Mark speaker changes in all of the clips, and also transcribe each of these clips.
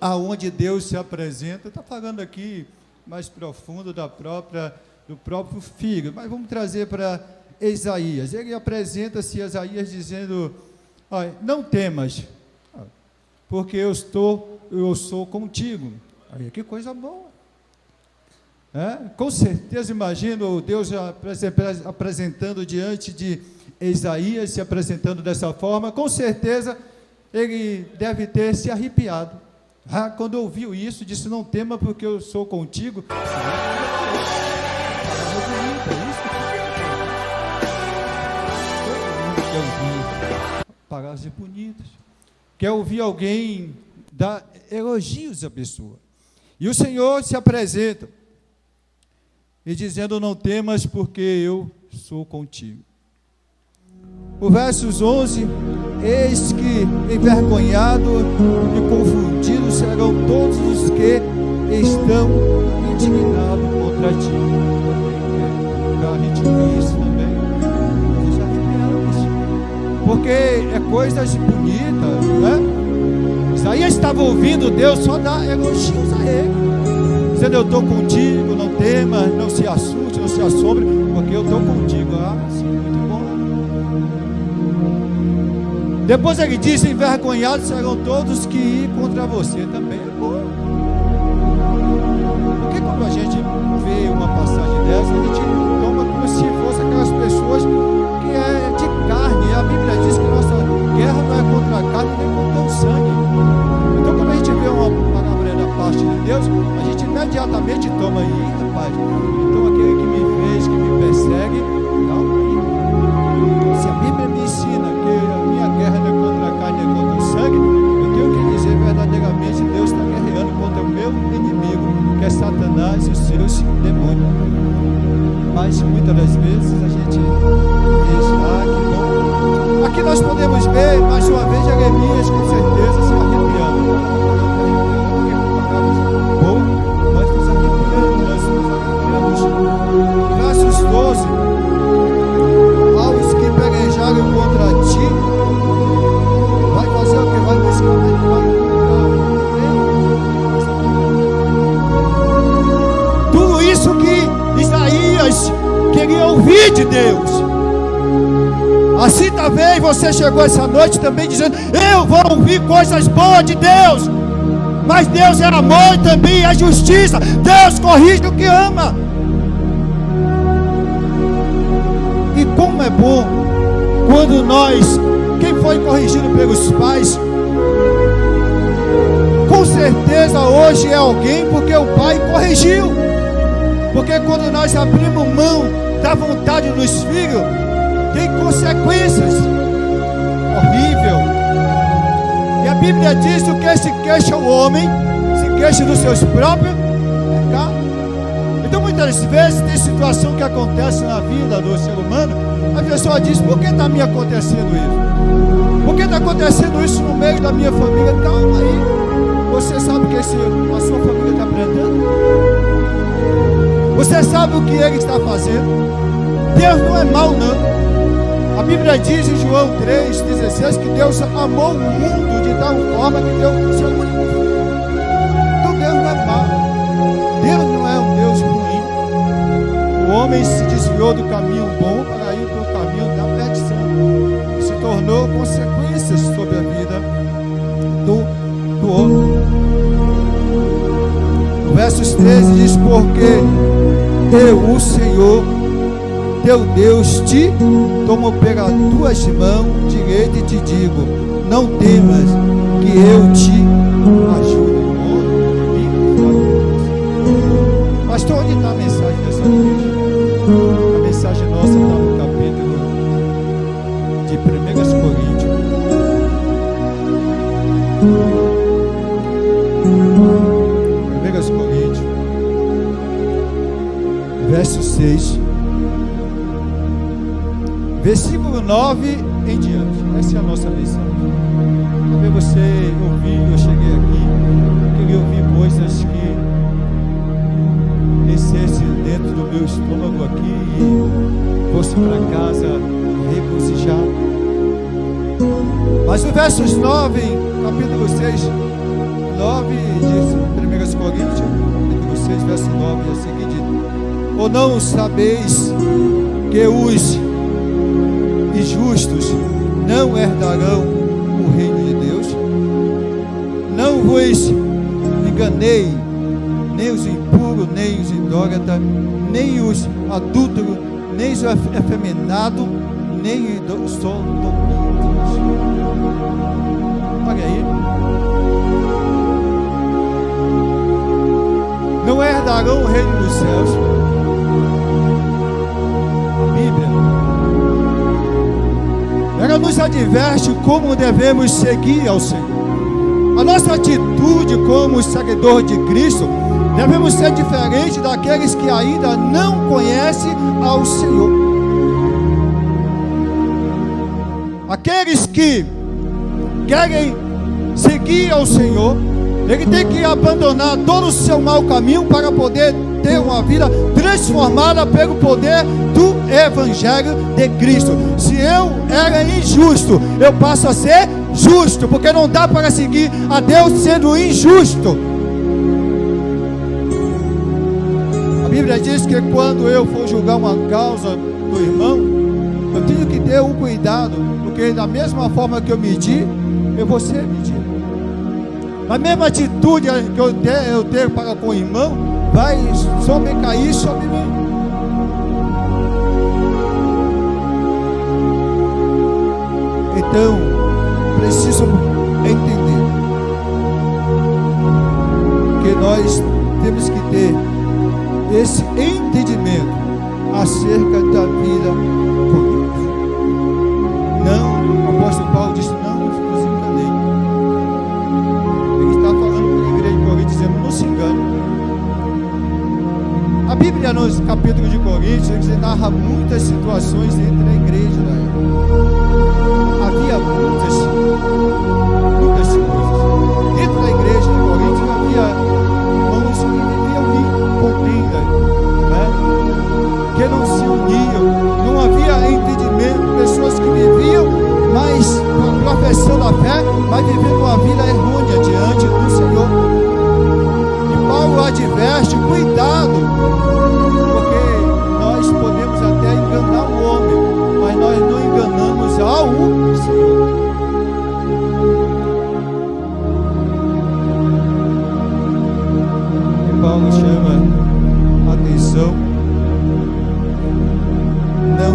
Speaker 1: aonde Deus se apresenta. Está falando aqui mais profundo do próprio filho, mas vamos trazer para Isaías. Ele apresenta-se a Isaías dizendo: olha, não temas, porque eu sou contigo. Aí, que coisa boa. Com certeza, imagino Deus apresentando diante de Isaías, se apresentando dessa forma. Com certeza ele deve ter se arrepiado. Quando ouviu isso, disse: não tema, porque eu sou contigo. Palavras bonitas. Quer ouvir alguém dar elogios à pessoa. E o Senhor se apresenta e dizendo: não temas, porque eu sou contigo. O versos 11: eis que envergonhado e confundido serão todos os que estão indignados contra ti. A gente viu isso também. Deixa arrepiado, porque é coisas bonitas, né? Isaías estava ouvindo Deus só dar elogios a ele, dizendo: eu estou contigo, não tema, não se assuste, não se assombre, porque eu estou contigo. Sim, muito bom. Depois ele diz: envergonhados serão todos que ir contra você. Também é bom. Porque quando a gente vê uma passagem dessa, a gente toma como se fosse aquelas pessoas que é de carne. A Bíblia diz que nossa guerra não é contra a carne nem contra o sangue. Então, quando a gente vê uma palavra da parte de Deus, a gente imediatamente toma aí: rapaz, então aquele que me fez, que me persegue, calma aí. Se a Bíblia me ensina que a minha guerra não é contra a carne, é contra o sangue, eu tenho que dizer verdadeiramente: Deus está guerreando contra o meu inimigo, que é Satanás e os seus demônios. Mas muitas das vezes a gente deixa: que bom. Aqui nós podemos ver mais uma vez Jeremias com certeza se arrepiando. Bom, nós nos arrepiamos. Versos 12: aos que pelejarem contra ti, vai fazer o que? Vai buscar, vai encontrar. Tudo isso que Isaías queria ouvir de Deus. Assim talvez você chegou essa noite também dizendo: eu vou ouvir coisas boas de Deus. Mas Deus é amor e também é justiça. Deus corrige o que ama. E como é bom quando nós, quem foi corrigido pelos pais, com certeza hoje é alguém porque o pai corrigiu. Porque quando nós abrimos mão da vontade dos filhos, tem consequências horríveis. E a Bíblia diz que o que se queixa o homem, se queixa dos seus próprios pecados. Então muitas vezes tem situação que acontece na vida do ser humano, a pessoa diz: por que está me acontecendo isso? Por que está acontecendo isso no meio da minha família? Calma aí, você sabe que a sua família está aprendendo? Você sabe o que ele está fazendo? Deus não é mau, não. A Bíblia diz em João 3,16 que Deus amou o mundo de tal forma que deu o seu único filho. Então Deus não é mau. Deus não é um Deus ruim. O homem se desviou do caminho bom para ir para o caminho da perdição. Se tornou consequências sobre a vida do homem. No versos 13 diz: porque eu, o Senhor, teu Deus, te tomo pelas tuas mãos direita e te digo: não temas, que eu te ajudo. Pastor, onde está a mensagem dessa noite? A mensagem nossa está no capítulo de 1 Coríntios. 1 Coríntios, verso 6. Versículo 9 em diante. Essa é a nossa mensagem. Talvez você ouvir, eu cheguei aqui, eu queria ouvir coisas que descesse dentro do meu estômago aqui e fosse para casa regozijado. Mas o versos 9, capítulo 6, 9 de 1 Coríntios, capítulo 6, verso 9, é o seguinte: ou não sabeis que os injustos não herdarão o reino de Deus? Não vos enganei, nem os impuros, nem os idólatras, nem os adúlteros, nem os efeminados, nem os sodomitas. Olha aí. Não herdarão o reino dos céus. A Bíblia, ela nos adverte como devemos seguir ao Senhor. A nossa atitude como seguidor de Cristo devemos ser diferente daqueles que ainda não conhecem ao Senhor. Aqueles que querem seguir ao Senhor, ele tem que abandonar todo o seu mau caminho para poder ter uma vida transformada pelo poder do Evangelho de Cristo. Se eu era injusto, eu passo a ser justo, porque não dá para seguir a Deus sendo injusto. A Bíblia diz que quando eu for julgar uma causa do irmão, eu tenho que ter um cuidado, porque da mesma forma que eu medi, eu vou ser medido. A mesma atitude que eu tenho para com o irmão vai sobrecair sobre mim. Então, preciso entender que nós temos que ter esse entendimento acerca da vida com Deus. Não, o apóstolo Paulo disse: não nos enganei. Ele está falando para a igreja de Coríntios, dizendo: não se engane. A Bíblia, nos capítulos de Coríntios, ele narra muitas situações entre a igreja da época. Havia muitas coisas. Dentro da igreja de Coríntios havia irmãos que viviam em contenda, né? Que não se uniam, não havia entendimento, pessoas que viviam, mas professando a fé, mas vivendo uma vida errônea diante do Senhor. E Paulo adverte: cuidado, porque nós podemos até enganar o homem, mas nós não enganamos ao Senhor. E Paulo chama a atenção: não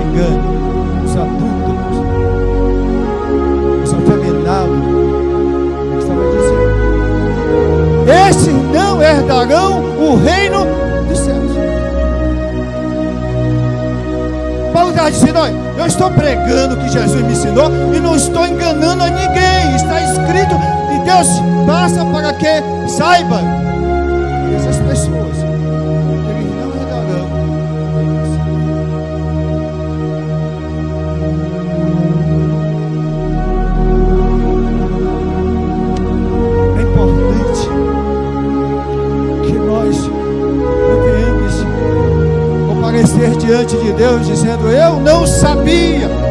Speaker 1: engane os adúlteros, os afeminados. Ele estava dizendo: esses não herdarão o reino dos céus. Paulo está dizendo: olha, eu estou pregando o que Jesus me ensinou e não estou enganando a ninguém. Está escrito, e Deus passa para que saiba que essas pessoas, eles não herdarão o reino dos céus. É importante que nós não venhamos comparecer diante de Deus dizendo: eu não sabia.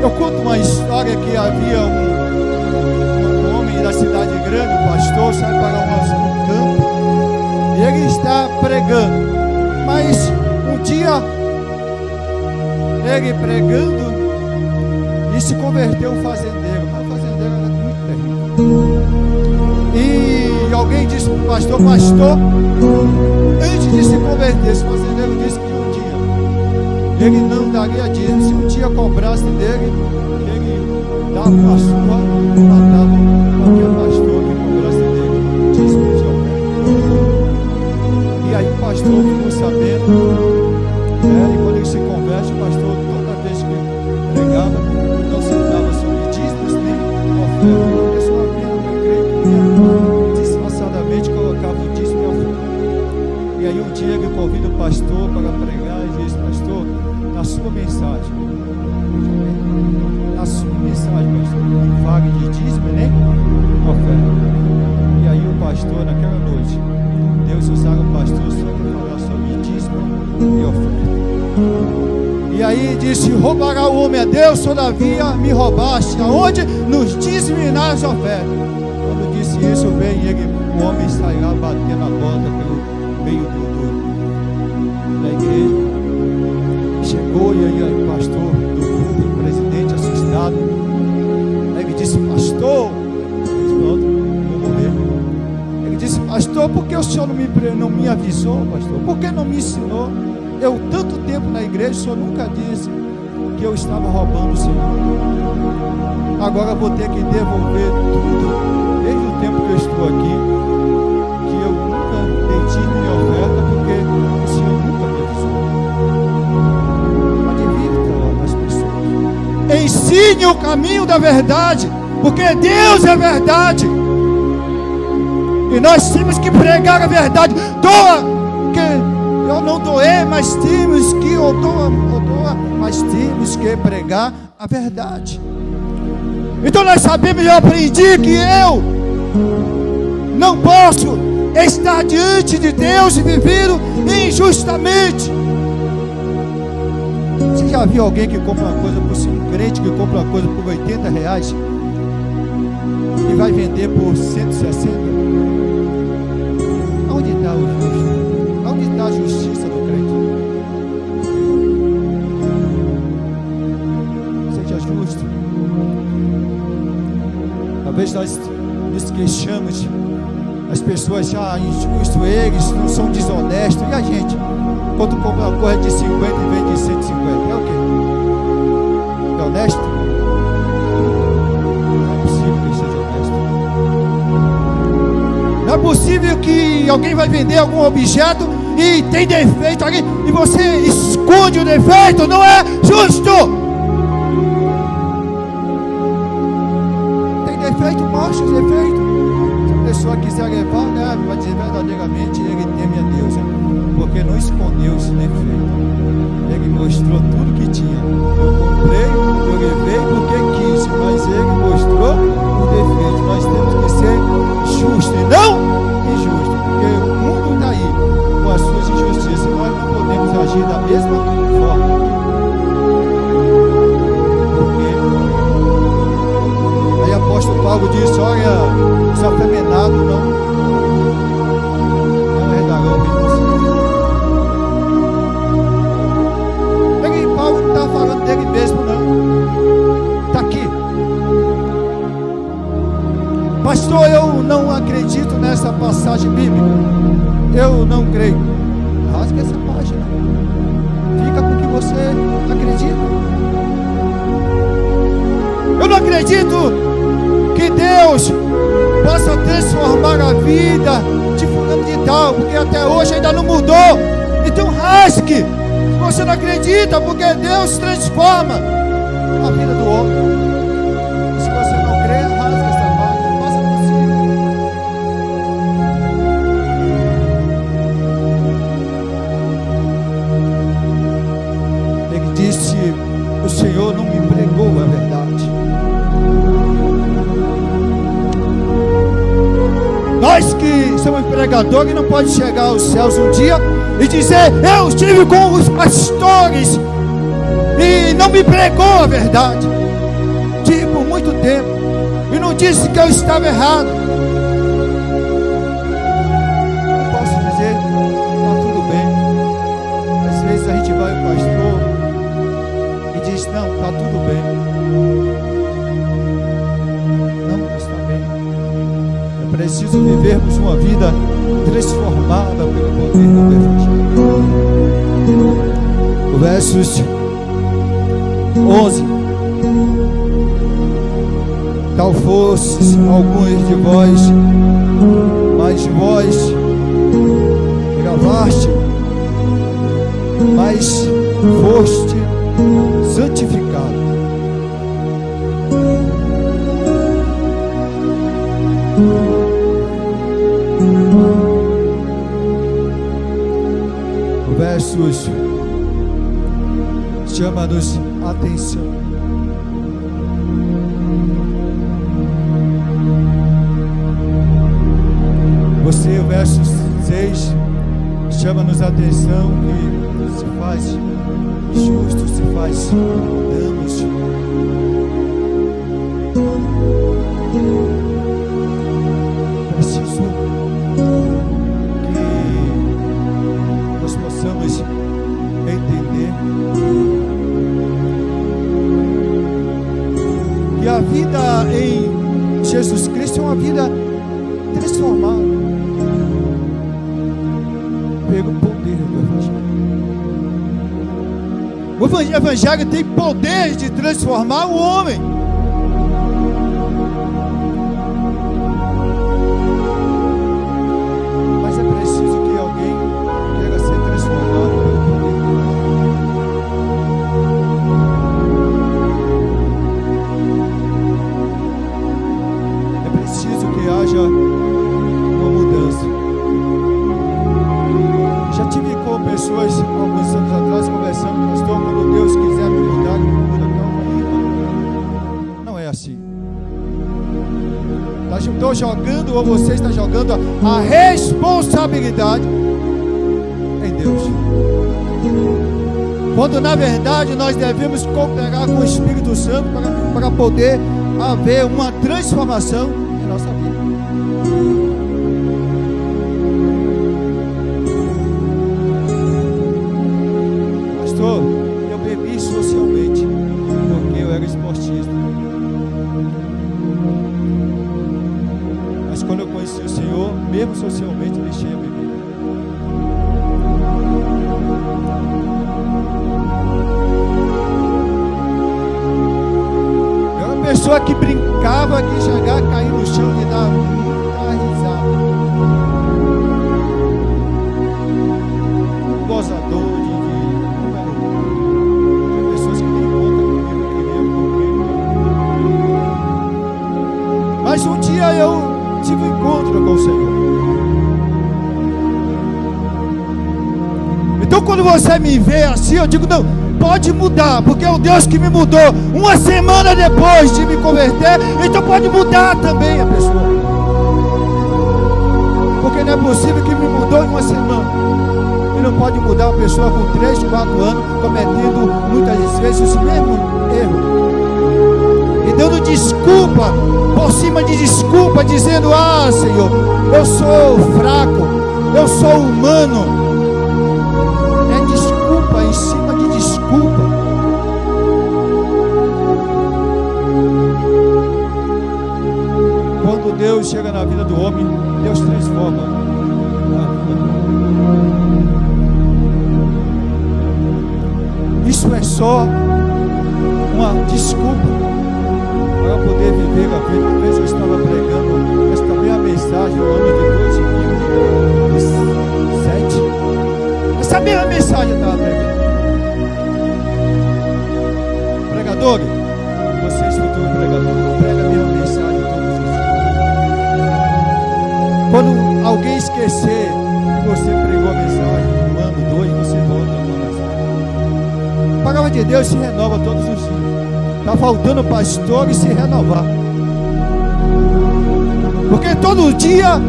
Speaker 1: Eu conto uma história que havia um homem da cidade grande, um pastor, sai para um campo e ele está pregando, mas um dia ele pregando e se converteu um fazendeiro, mas o fazendeiro era muito terrível. E alguém disse para o pastor: pastor, antes de se converter, esse fazendeiro disse que um dia ele não daria dízimo. Se um dia cobrasse dele, ele dava uma surra e matava qualquer pastor que cobrasse dele dízimo de oferta. E aí o pastor ficou sabendo, e quando ele se converte, o pastor, toda vez que pregava, não sentava sobre dízimos nem oferta. A pessoa vinha, eu creio que disfarçadamente colocava o dízimo e oferta. E aí um dia ele convida o pastor para pregar e diz: pastor, na sua mensagem, pastor, me fale de roubará o homem a Deus, todavia me roubaste. Aonde? Nos dizimar as ofertas. Quando disse isso, vem ele, o homem sairá batendo a porta pelo meio da igreja. Chegou e aí o pastor do culto, o presidente, assustado. Aí ele disse: pastor, pronto, vou morrer. Ele disse: pastor, por que o senhor não me avisou, pastor? Por que não me ensinou? Eu, tanto tempo na igreja, o senhor nunca disse que eu estava roubando o Senhor. Agora vou ter que devolver tudo, desde o tempo que eu estou aqui, que eu nunca dei minha oferta, porque o Senhor nunca me avisou. Advirta as pessoas. Ensine o caminho da verdade, porque Deus é verdade. E nós temos que pregar a verdade. Doa, que eu não doei, mas temos que, mas temos que pregar a verdade. Então nós sabemos, eu aprendi que eu não posso estar diante de Deus e viver injustamente. Você já viu alguém que compra uma coisa por um crente que compra uma coisa por R$80 e vai vender por 160? Onde está o justo? Onde está a justiça do crente? Seja justo. Talvez nós nos queixamos, as pessoas já injusto, eles não são desonestos. E a gente, quando compra uma coisa de 50 e vende de 150, é o quê? É honesto? Não é possível que seja honesto. Não é possível que alguém vai vender algum objeto e tem defeito ali e você esconde o defeito. Não é justo. Tem defeito, mostra o defeito. Se a pessoa quiser levar, né, vai dizer verdadeiramente, ele teme a Deus, né? Porque não escondeu esse defeito. Ele mostrou tudo que tinha. Eu comprei, eu levei porque quis, mas ele mostrou o defeito. Nós temos que ser justos e não injustos, porque o mundo está aí com as suas injustiças e nós não podemos agir da mesma forma. Porque aí o apóstolo Paulo disse: olha, os afeminados não herdarão o reino dos céus. Paulo não está falando dele mesmo, não. Está aqui. Pastor, eu não acredito nessa passagem bíblica. Eu não creio. Rasga essa página. Fica com o que você acredita. Eu não acredito que Deus possa transformar a vida de fulano de tal, porque até hoje ainda não mudou. Então rasgue. Você não acredita, porque Deus transforma a vida do homem. Se você não crê, rasga essa página, passa por cima. Ele disse: o Senhor não me pregou a verdade. Nós que somos pregadores não pode chegar aos céus um dia e dizer: eu estive com os pastores e não me pregou a verdade. Tive por muito tempo e não disse que eu estava errado. Eu posso dizer: está tudo bem. Às vezes a gente vai ao pastor e diz: não, está tudo bem. Não está bem. É preciso vivermos uma vida transformada pelo poder do Evangelho. O versos 11: tal fosses alguns de vós, mas vós gravaste, mas foste santificado. O versos chama-nos atenção. Você, o verso 6, chama-nos a atenção que se faz justo, se faz danos. Preciso que nós possamos entender que a vida em Jesus Cristo é uma vida transformada pelo poder do Evangelho. O Evangelho tem poder de transformar o homem. Mas é preciso que alguém queira ser transformado pelo poder do Evangelho. É preciso que haja uma mudança. Já tive com pessoas alguns anos atrás conversando, pastor, quando Deus quiser me mudar, Ele me muda. Calma aí, irmão. Não é assim. Estou jogando, ou você está jogando a responsabilidade em Deus. Quando na verdade nós devemos cooperar com o Espírito Santo para poder haver uma transformação em nossa vida. Pastor, eu bebi socialmente porque eu era esportista. Mas quando eu conheci o Senhor, mesmo socialmente, deixei a beber. Eu era uma pessoa que brincava, que chegar, cair no chão e dar muita risada. Um gozador de pessoas que nem conta comigo, queriam comer. Mas um dia eu tive um encontro com o Senhor. Então quando você me vê assim, eu digo, não, pode mudar, porque é o Deus que me mudou uma semana depois de me converter, então pode mudar também a pessoa. Porque não é possível que me mudou em uma semana. E não pode mudar uma pessoa com 3, 4 anos, cometendo muitas vezes o mesmo erro. E dando desculpa, por cima de desculpa, dizendo, ah, Senhor, eu sou fraco, eu sou humano. É desculpa em cima de desculpa. Quando Deus chega na vida do homem, Deus transforma a vida do homem. Isso é só uma desculpa para poder viver a vida. Uma vez eu estava pregando esta mesma mensagem no ano de 2007. Essa mesma mensagem eu estava pregando. Pregadores, vocês futuros pregadores, não pregam a mesma mensagem todos os dias. Quando alguém esquecer que você pregou a mensagem, um ano, 2, você volta a mensagem. A palavra de Deus se renova todos os dias. Está faltando pastores se renovar. Porque todo dia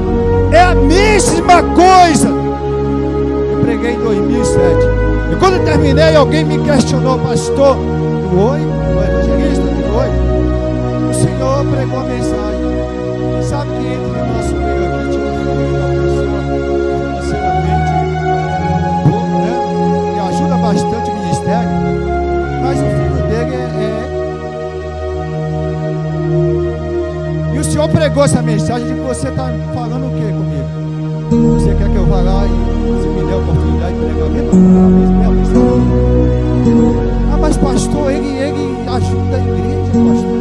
Speaker 1: é a mesma coisa. Eu preguei em 2007. E quando eu terminei, alguém me questionou, pastor. Oi, o evangelista, oi. O Senhor pregou a mensagem. Sabe que entre o nosso meio aqui tinha um filho de uma pessoa financeiramente boa, né? Que ajuda bastante o ministério. Mas o filho dele E o Senhor pregou essa mensagem de que você está falando o que comigo? Você quer que eu vá lá e você me dê a oportunidade de pregar a mesma mensagem? Ah, mas pastor, ele ajuda a igreja, pastor.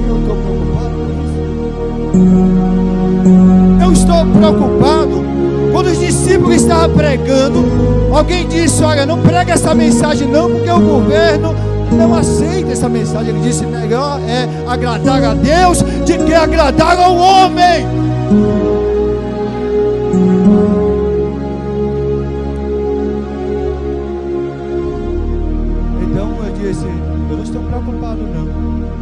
Speaker 1: Eu estou preocupado com isso. Eu estou preocupado. Quando os discípulos estavam pregando, alguém disse, olha, não prega essa mensagem não, porque o governo não aceita essa mensagem. Ele disse, melhor é agradar a Deus do que agradar ao homem. Então eu disse, eu não estou preocupado não.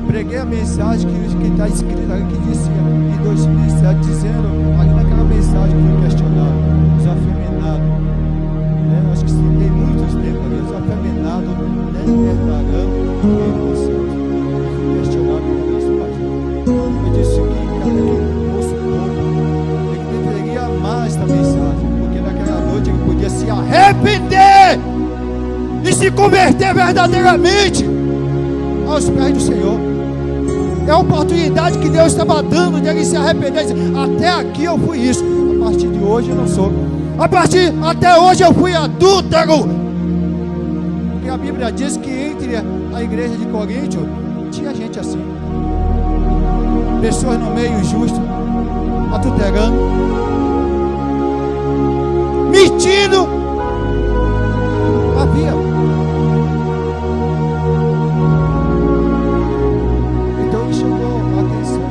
Speaker 1: Preguei a mensagem que está escrita aqui, que dizia em 2007, dizendo, ali naquela mensagem que foi questionada, os afeminados, né? Acho que citei muitos tempos ali, os afeminados libertarão o reino dos céus. Eu fui questionado por isso, pastor. Eu disse que aquele moço bobo, ele deveria amar esta mensagem, porque naquela noite ele podia se arrepender e se converter verdadeiramente aos pés do Senhor. É a oportunidade que Deus estava dando de ele se arrepender. Até aqui eu fui isso, a partir de hoje eu não sou. Até hoje eu fui adúltero. Porque a Bíblia diz que entre a igreja de Coríntio tinha gente assim, pessoas no meio justo, adulterando, mentindo. Havia. Então ele chamou a atenção.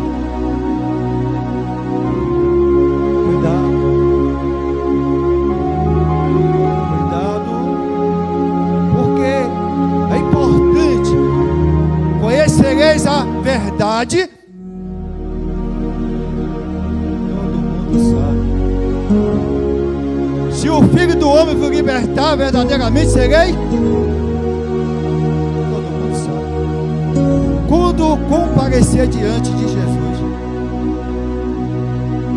Speaker 1: Cuidado, porque é importante. Conhecereis a verdade. Todo mundo sabe. Se o Filho do Homem vos libertar, verdadeiramente serei. Todo mundo sabe. Quando comparecer diante de Jesus,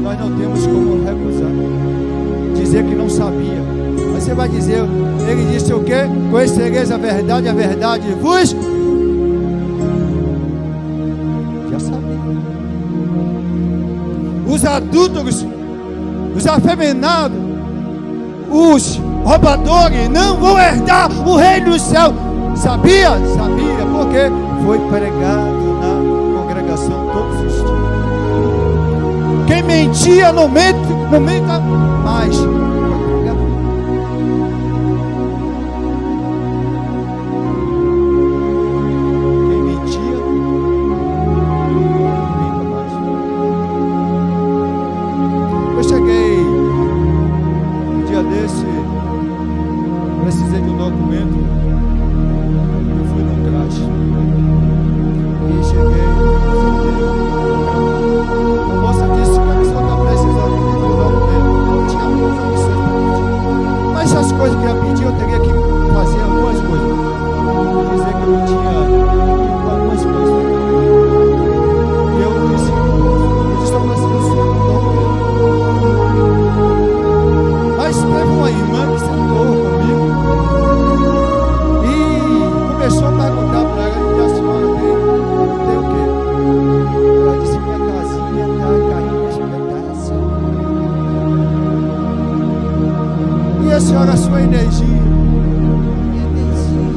Speaker 1: nós não temos como recusar, dizer que não sabia. Mas você vai dizer, ele disse o quê? Conhecereis a verdade vos. Já sabia. Os adúlteros, os afeminados, os roubadores não vão herdar o reino do céu. Sabia? Sabia, porque foi pregado na congregação todos os dias. Quem mentia não menta mais. Quem mentia não menta mais. Eu cheguei um dia desse, precisei de um documento, eu fui no crash e cheguei, a moça disse que a pessoa está precisando de um documento. Tinha muitas opções para pedir, mas as coisas que eu ia pedir, eu teria que fazer algumas coisas, dizer que eu não tinha algumas coisas, e eu disse, eu estou precisando só de um documento. Mas teve uma irmã que sentou comigo e começou a perguntar para ela, e a senhora tem o quê? Ela disse, minha casinha está caindo aos pedaços. E a senhora, sua energia? Minha energia,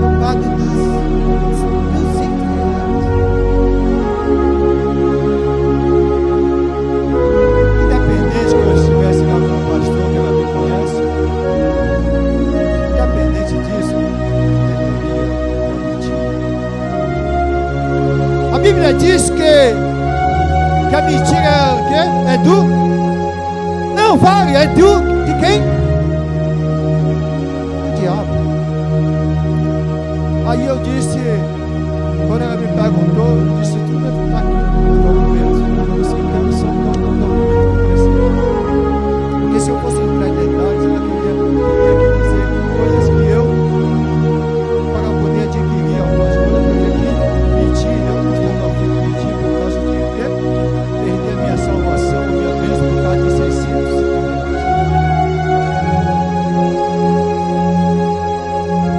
Speaker 1: eu pago R$200. Independente que eu estivesse lá com o pastor, que ela me conhece, independente disso, eu deveria mentir. A Bíblia diz que a mentira é o quê? É do? Não vale, é de quem? Do diabo. Aí eu disse, quando ela me perguntou, eu disse, tudo está aqui no documento. Eu disse, então são documentos que precisa. Porque se eu fosse entrar em detalhes, ela teria que dizer coisas que eu, para poder adquirir algumas coisas, eu teria que mentir. Eu não estou talvez mentir por causa de quê? Perder a minha salvação, a minha bênção por causa de 600.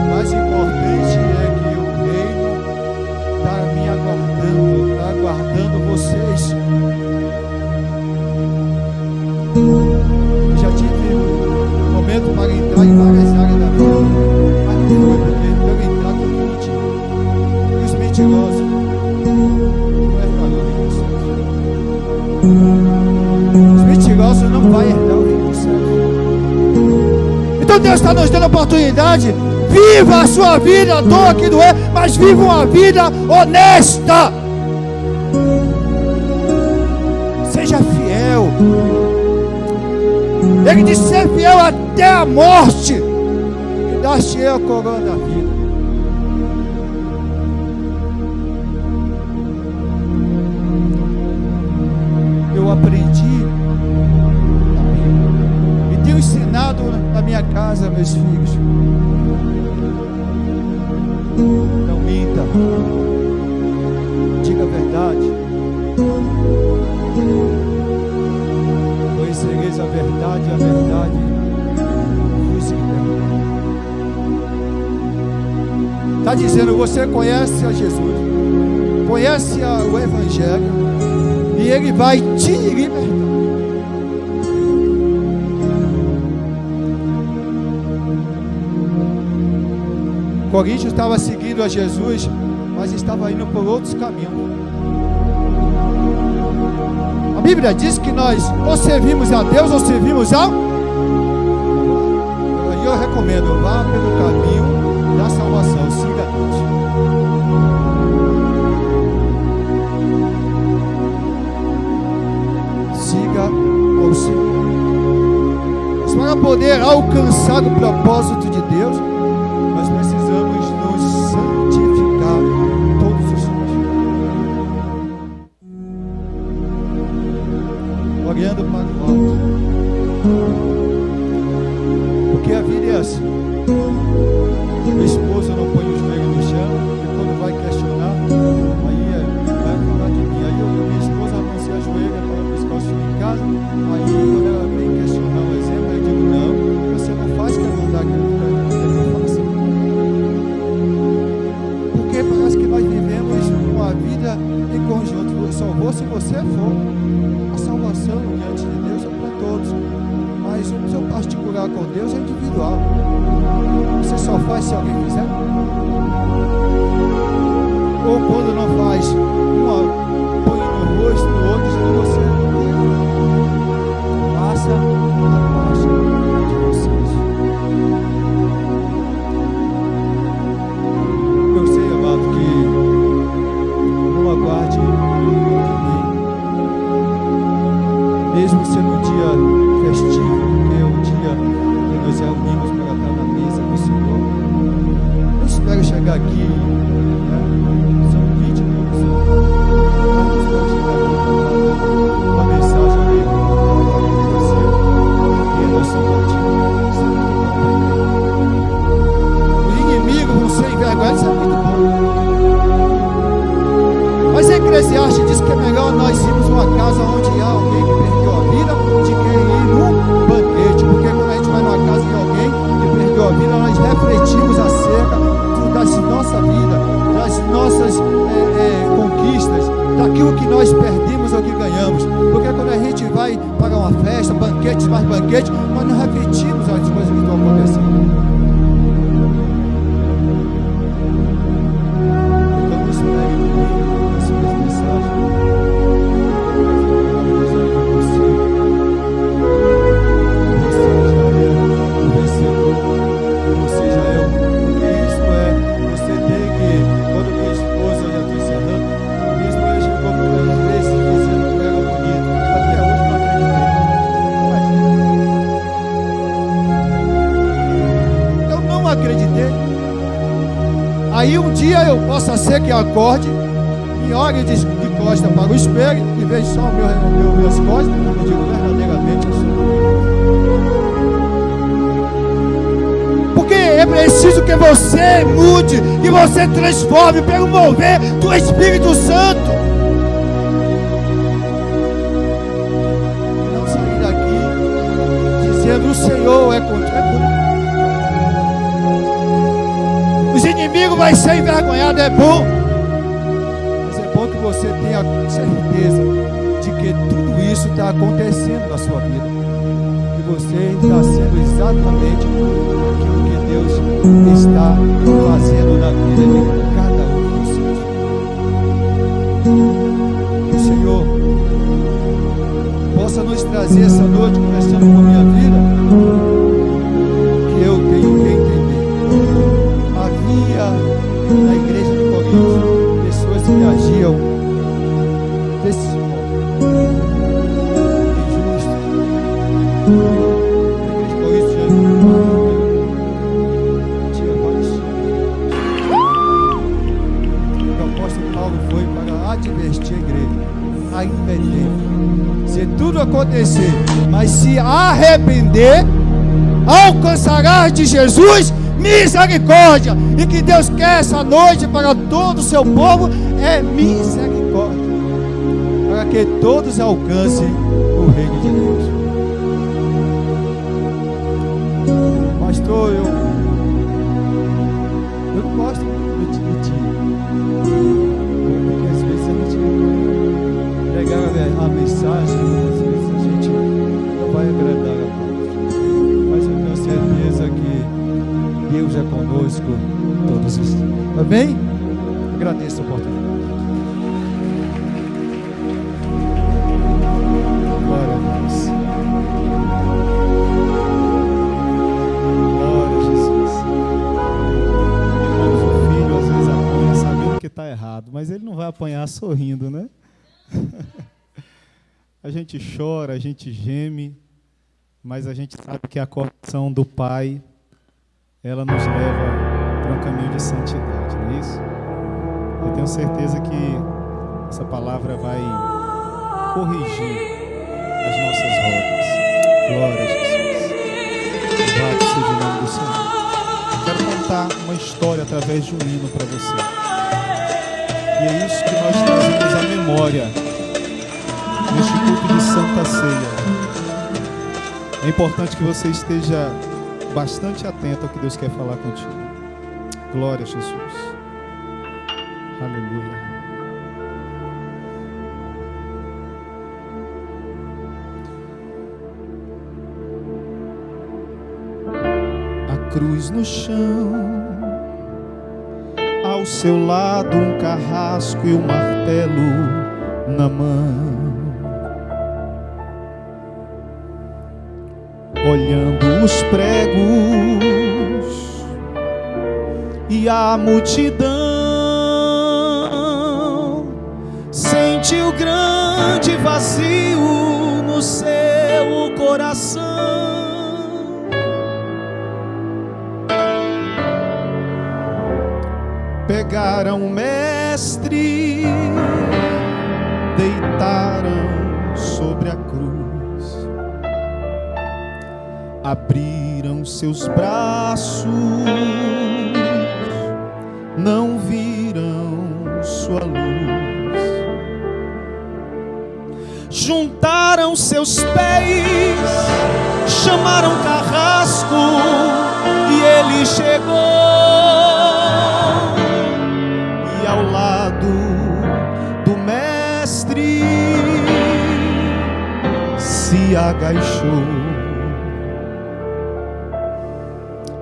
Speaker 1: Mais importante é que o reino está me aguardando, está aguardando vocês. Eu já tive um momento para entrar em várias áreas da vida, mas não foi porque para eu entrar tem que mentir. E os mentirosos não herdarão o reino dos céus. Os mentirosos não vão herdar o reino dos céus. Então Deus está nos dando a oportunidade. Viva a sua vida, doa que doer, mas viva uma vida honesta. Seja fiel. Ele disse, ser fiel até a morte, e dar-te a coroa da vida. Eu aprendi na Bíblia e tenho ensinado na minha casa, meus filhos, Está dizendo, você conhece a Jesus, conhece o Evangelho, e Ele vai te libertar. Coríntios estava seguindo a Jesus, mas estava indo por outros caminhos. A Bíblia diz que nós ou servimos a Deus ou servimos ao... Aí eu recomendo, vá pelo caminho da salvação, siga a Deus. Siga ao Senhor. Mas para poder alcançar o propósito de Deus, nós precisamos nos santificar todos os dias. Olhando para o alto. Porque a vida é assim. Meu esposo não põe o joelho no chão, e quando vai questionar, aí vai falar de mim. Aí minha esposa não se ajoelha para buscar o filho em casa. Aí quando ela vem questionar o exemplo, eu digo, não, você não faz que a vontade que eu faço. Porque parece que nós vivemos uma vida em conjunto. Só vou se você for. A salvação diante de Deus é para todos. Mas o seu particular com Deus é individual. Você só faz se alguém fizer. Ou quando não faz, põe no rosto do outro, dizendo você faça a parte de vocês. Eu sei, amado, que não aguarde de mim, mesmo sendo um dia festivo, porque é um dia que nós reunimos para estar na mesa do Senhor. Eu espero chegar aqui, né? São 20 minutos. Eu espero chegar aqui para dar uma mensagem aí para você. Porque nós somos antigos, isso é muito bom para ele. O inimigo não ser envergonhado, isso é muito bom. Mas Eclesiastes diz que é melhor nós irmos numa casa onde há alguém que perdeu a vida de que ir num banquete, porque quando a gente vai numa casa de alguém que perdeu a vida, nós refletimos acerca da nossa vida, das nossas conquistas, daquilo que nós perdemos ou que ganhamos. Porque quando a gente vai para uma festa, banquetes, mais banquetes, nós não refletimos as coisas que estão acontecendo. Então, nos pegue comigo essa mensagem. Aí um dia eu possa ser que acorde e olhe de costa para o espelho e veja só meus costas, eu digo verdadeiramente eu sou bonito. Porque é preciso que você mude, que você transforme pelo mover do Espírito Santo. E não sair daqui dizendo o Senhor é contigo. Os inimigos vão ser envergonhados, é bom. Mas é bom que você tenha certeza de que tudo isso está acontecendo na sua vida. Que você está sendo exatamente aquilo que Deus está fazendo na vida de cada um de vocês. Que o Senhor possa nos trazer essa noite, conversando com a minha vida, que eu tenho que entender. Havia na igreja de Corinto pessoas que agiam desse modo, injusto. Na igreja de Corinto tinha vários tipos. O apóstolo Paulo foi para advertir a igreja. Ainda é tempo. Se tudo acontecer, mas se arrepender, alcançarás de Jesus misericórdia. E que Deus quer essa noite para todo o seu povo é misericórdia, para que todos alcancem o reino de Deus. Pastor, eu não gosta de ti. Porque às vezes a gente pregar a mensagem, muitas vezes a gente não vai agradar a Deus. Mas eu tenho certeza que Deus é conosco todos os dias. Amém? Agradeço a oportunidade. Glória a Deus. Glória a Jesus.
Speaker 2: Irmãos, o filho às vezes apanha sabendo que está errado, mas ele não vai apanhar sorrindo, né? A gente chora, a gente geme, mas a gente sabe que a correção do Pai, ela nos leva para um caminho de santidade, não é isso? Eu tenho certeza que essa palavra vai corrigir as nossas rotas. Glória a Jesus. Louvado seja o nome do Senhor. Eu quero contar uma história através de um hino para você. E é isso que nós trazemos à memória neste culto de Santa Ceia. É importante que você esteja bastante atento ao que Deus quer falar contigo. Glória a Jesus. Aleluia. A cruz no chão, ao seu lado um carrasco e um martelo na mão. Olhando os pregos e a multidão, sentiu grande vazio no seu coração. Pegaram o mestre, deitaram sobre a cruz, abriram seus braços, não viram sua luz. Juntaram seus pés, chamaram carrasco e ele chegou. E ao lado do mestre se agachou.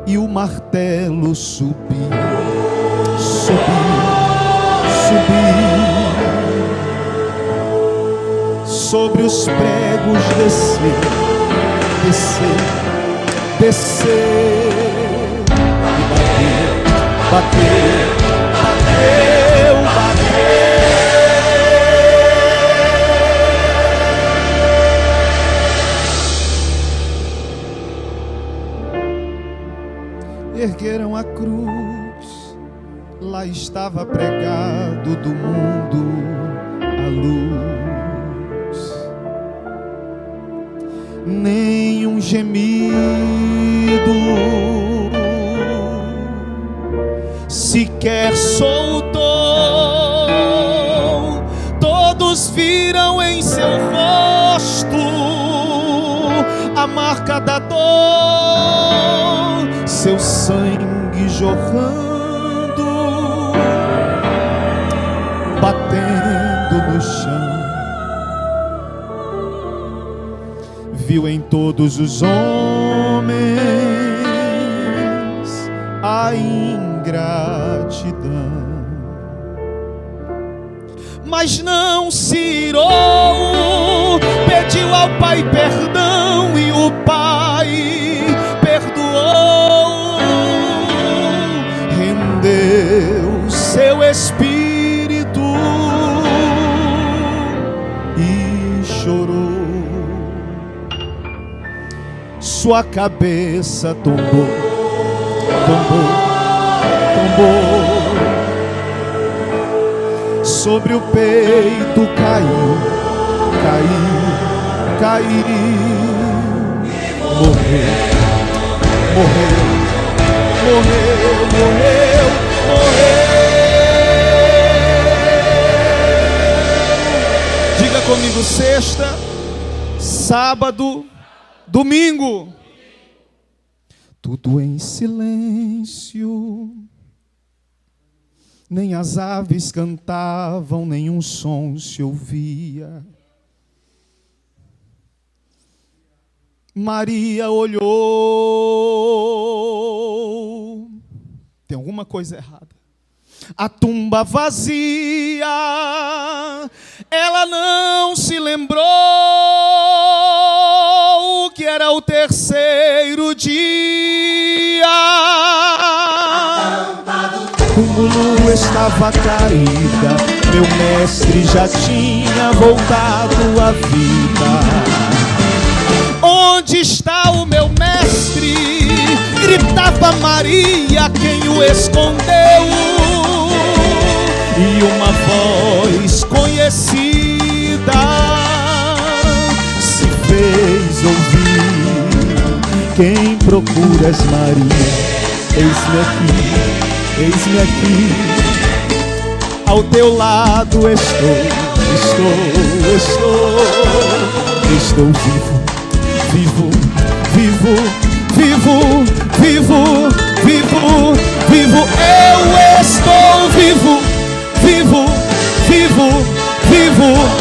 Speaker 2: E o martelo subiu, subiu, subiu. Sobre os pregos descer, descer, descer. E bateu, bateu, bateu, bateu. Ergueram a cruz, lá estava pregado do mundo a luz. Nenhum gemido sequer soltou, todos viram em seu rosto a marca da dor, seu sangue jorrando, batendo no chão. Viu em todos os homens a ingratidão, mas não se irou, pediu ao Pai perdão e o Pai perdoou, rendeu seu espírito e chorou. Sua cabeça tombou, tombou, tombou. Sobre o peito caiu, caiu, caiu. Morreu, morreu, morreu, morreu, morreu. Diga comigo: sexta, sábado, domingo. Tudo em silêncio, tudo em silêncio. Tudo em silêncio, tudo em silêncio. Tudo em silêncio, tudo em silêncio. Tudo em silêncio, tudo em silêncio. Tudo em silêncio, tudo em silêncio. Tudo em silêncio, tudo em silêncio. Tudo em silêncio, tudo em silêncio. Tudo em silêncio, tudo em silêncio. Tudo em silêncio, tudo em silêncio. Tudo em silêncio, tudo em silêncio. Tudo em silêncio, tudo em silêncio. Tudo em silêncio, tudo em silêncio. Tudo em silêncio, tudo em silêncio. Tudo em silêncio, tudo em silêncio. Tudo em silêncio, tudo em silêncio. Tudo em silêncio, tudo em silêncio. Tudo em silêncio, tudo em silêncio. Tudo em silêncio, tudo em silêncio. Diga comigo: sexta, sábado, domingo. nem as aves cantavam, nenhum som se ouvia. Maria olhou. Tem alguma coisa errada. A tumba vazia, ela não se lembrou que era o terceiro dia. O túmulo estava caída, meu mestre já tinha voltado à vida. Onde está o meu mestre? Gritava Maria, quem o escondeu? E uma voz conhecida se fez ouvir: quem procuras, Maria? Eis-me aqui, ao teu lado estou vivo, vivo, vivo, vivo, vivo, vivo, vivo, eu estou vivo, vivo, vivo, vivo.